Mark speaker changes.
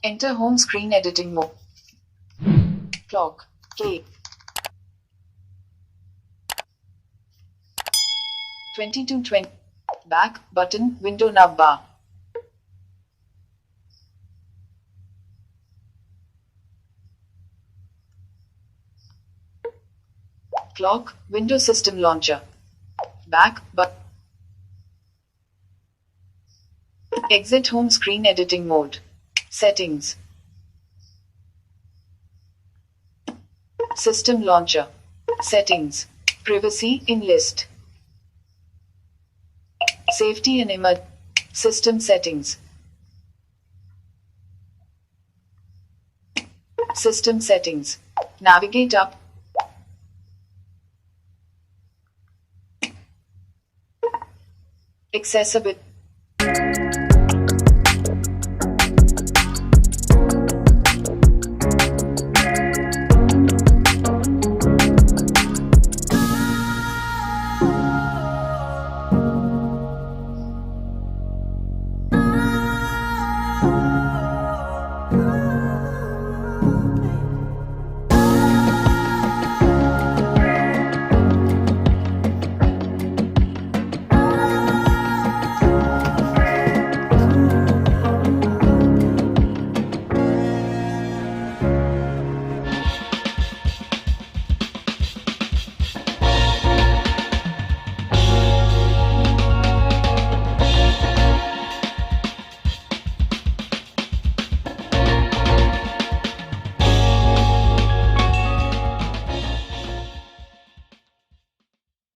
Speaker 1: Enter home screen editing mode. Clock. K. 2220. Back button. Window nav bar. Clock. Window system launcher. Back but. Exit home screen editing mode. Settings. System launcher. Settings. Privacy in list. Safety and system settings. System settings. Navigate up. Accessibility.